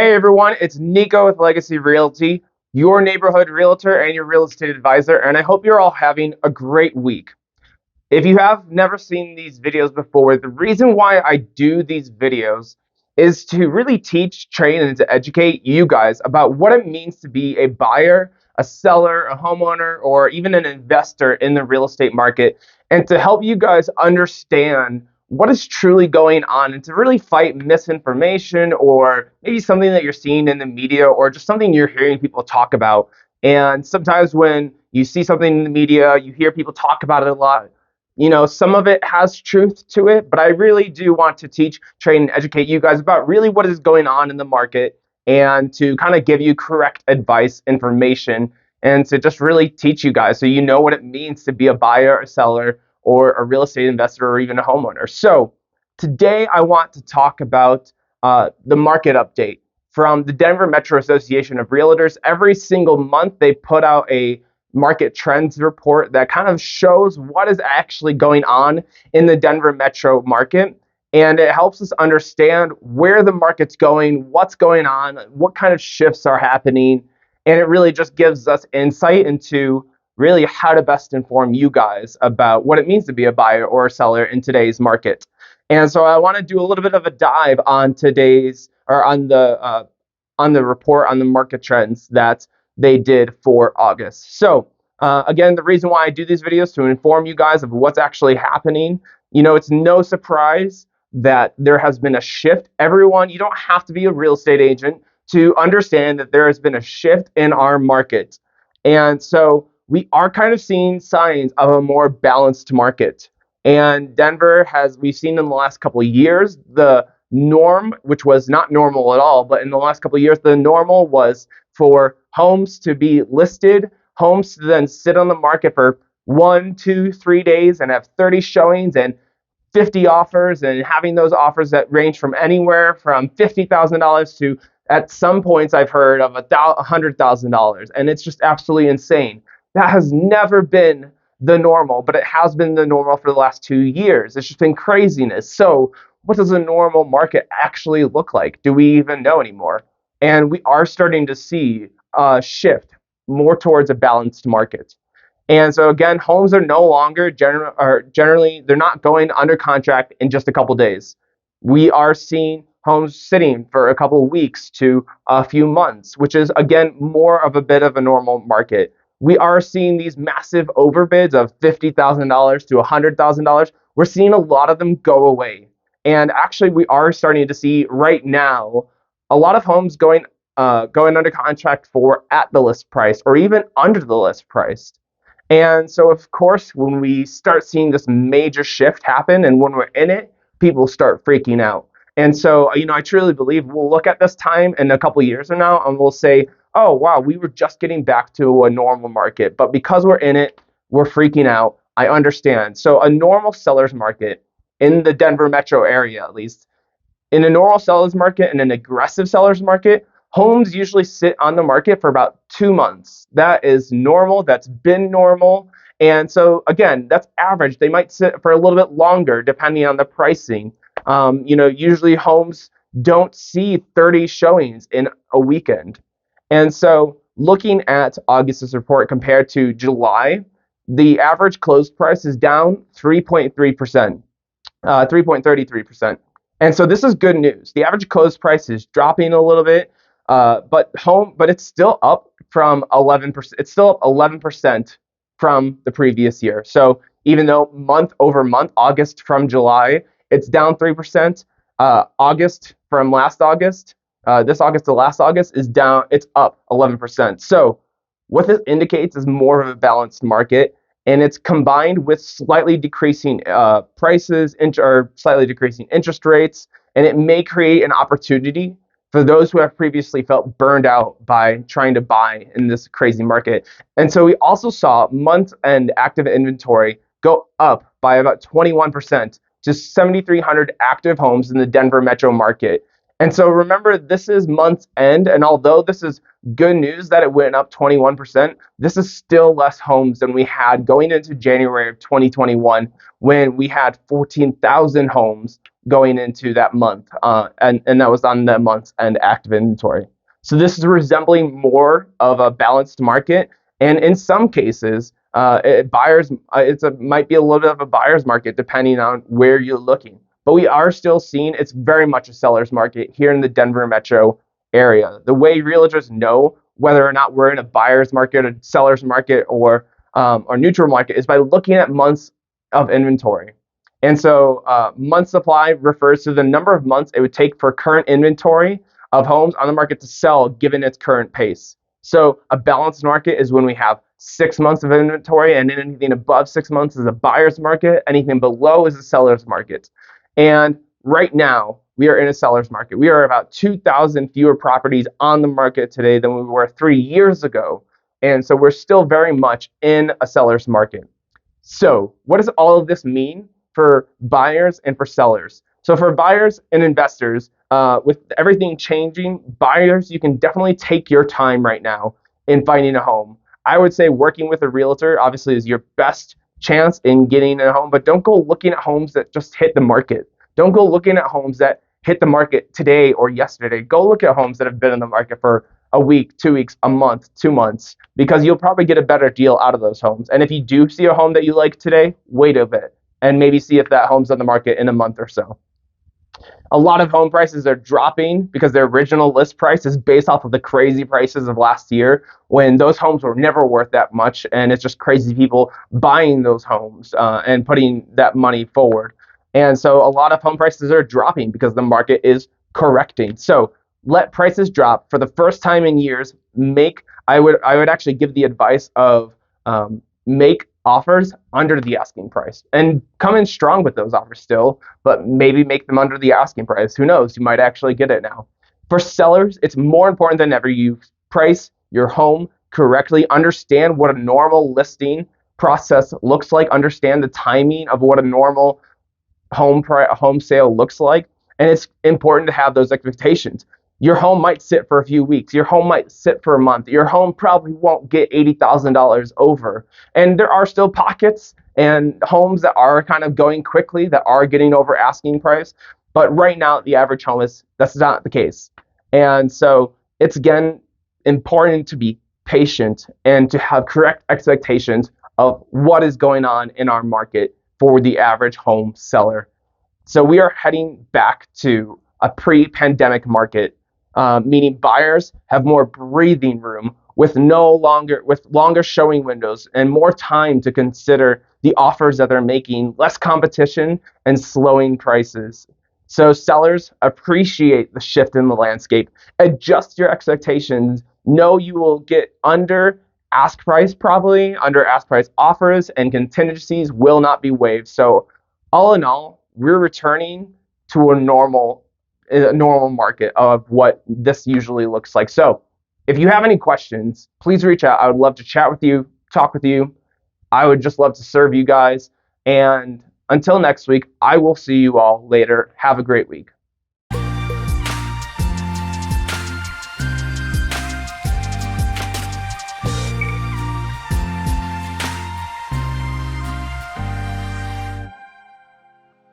Hey everyone, it's Nico with Legacy Realty, your neighborhood realtor and your real estate advisor, and I hope you're all having a great week. If you have never seen these videos before, the reason why I do these videos is to really teach, train, and to educate you guys about what it means to be a buyer, a seller, a homeowner, or even an investor in the real estate market, and to help you guys understand what is truly going on and to really fight misinformation or maybe something that you're seeing in the media or just something you're hearing people talk about. And sometimes when you see something in the media, you hear people talk about it a lot. Some of it has truth to it, but I really do want to teach, train, and educate you guys about really what is going on in the market and to kind of give you correct advice, information, and to just really teach you guys so you know what it means to be a buyer, a seller, or a real estate investor, or even a homeowner. So today I want to talk about the market update from the Denver Metro Association of Realtors. Every single month they put out a market trends report that kind of shows what is actually going on in the Denver metro market. And it helps us understand where the market's going, what's going on, what kind of shifts are happening. And it really just gives us insight into really how to best inform you guys about what it means to be a buyer or a seller in today's market. And so I want to do a little bit of a dive on today's or on the report on the market trends that they did for August. So again, the reason why I do these videos is to inform you guys of what's actually happening. It's no surprise that there has been a shift. Everyone, you don't have to be a real estate agent to understand that there has been a shift in our market. And so we are kind of seeing signs of a more balanced market. And we've seen in the last couple of years, the norm, which was not normal at all, but in the last couple of years, the normal was for homes to be listed, homes to then sit on the market for 1, 2, 3 days and have 30 showings and 50 offers, and having those offers that range from anywhere from $50,000 to, at some points I've heard of $100,000, and it's just absolutely insane. That has never been the normal, but it has been the normal for the last 2 years. It's just been craziness. So what does a normal market actually look like? Do we even know anymore? And we are starting to see a shift more towards a balanced market. And so again, homes are no longer generally they're not going under contract in just a couple days. We are seeing homes sitting for a couple of weeks to a few months, which is again more of a bit of a normal market. We are seeing these massive overbids of $50,000 to $100,000. We're seeing a lot of them go away. And actually, we are starting to see right now a lot of homes going under contract for at the list price or even under the list price. And so, of course, when we start seeing this major shift happen and when we're in it, people start freaking out. And so, I truly believe we'll look at this time in a couple of years from now and we'll say, oh, wow, we were just getting back to a normal market. But because we're in it, we're freaking out. I understand. So a normal seller's market in the Denver metro area, at least, in a normal seller's market and an aggressive seller's market, homes usually sit on the market for about 2 months. That is normal. That's been normal. And so, again, that's average. They might sit for a little bit longer depending on the pricing. Usually homes don't see 30 showings in a weekend. And so looking at August's report compared to July, the average close price is down 3.3%, 3.33%. And so this is good news. The average close price is dropping a little bit, but it's still up from 11%. It's still up 11% from the previous year. So even though month over month, August from July, it's down 3%. August from last August, this August to last August is down. It's up 11%. So what this indicates is more of a balanced market. And it's combined with slightly decreasing prices or slightly decreasing interest rates. And it may create an opportunity for those who have previously felt burned out by trying to buy in this crazy market. And so we also saw month-end active inventory go up by about 21% to 7,300 active homes in the Denver metro market. And so remember, this is month's end, and although this is good news that it went up 21%, this is still less homes than we had going into January of 2021 when we had 14,000 homes going into that month, and that was on the month's end active inventory. So this is resembling more of a balanced market, and in some cases, buyers might be a little bit of a buyer's market depending on where you're looking. But we are still seeing it's very much a seller's market here in the Denver metro area. The way realtors know whether or not we're in a buyer's market, a seller's market, or neutral market is by looking at months of inventory. And so month supply refers to the number of months it would take for current inventory of homes on the market to sell given its current pace. So a balanced market is when we have 6 months of inventory, and anything above 6 months is a buyer's market. Anything below is a seller's market. And right now, we are in a seller's market. We are about 2,000 fewer properties on the market today than we were 3 years ago. And so we're still very much in a seller's market. So, what does all of this mean for buyers and for sellers? So, for buyers and investors, with everything changing, buyers, you can definitely take your time right now in finding a home. I would say working with a realtor obviously is your best chance in getting a home, but don't go looking at homes that just hit the market. Don't go looking at homes that hit the market today or yesterday. Go look at homes that have been in the market for a week, 2 weeks, a month, 2 months, because you'll probably get a better deal out of those homes. And if you do see a home that you like today, wait a bit and maybe see if that home's on the market in a month or so. A lot of home prices are dropping because their original list price is based off of the crazy prices of last year when those homes were never worth that much. And it's just crazy people buying those homes and putting that money forward. And so a lot of home prices are dropping because the market is correcting. So let prices drop for the first time in years. I would actually give the advice of make offers under the asking price and come in strong with those offers still, but maybe make them under the asking price. Who knows? You might actually get it now. For sellers, it's more important than ever you price your home correctly, understand what a normal listing process looks like, understand the timing of what a normal home sale looks like, and it's important to have those expectations. Your home might sit for a few weeks. Your home might sit for a month. Your home probably won't get $80,000 over. And there are still pockets and homes that are kind of going quickly, that are getting over asking price. But right now, the average home that's not the case. And so it's again important to be patient and to have correct expectations of what is going on in our market for the average home seller. So we are heading back to a pre-pandemic market, meaning buyers have more breathing room with longer showing windows and more time to consider the offers that they're making, less competition and slowing prices. So sellers appreciate the shift in the landscape. Adjust your expectations. Know you will get under ask price, probably under ask price offers, and contingencies will not be waived. So all in all, we're returning to a normal market of what this usually looks like. So if you have any questions, please reach out. I would love to chat with you, talk with you. I would just love to serve you guys. And until next week, I will see you all later. Have a great week.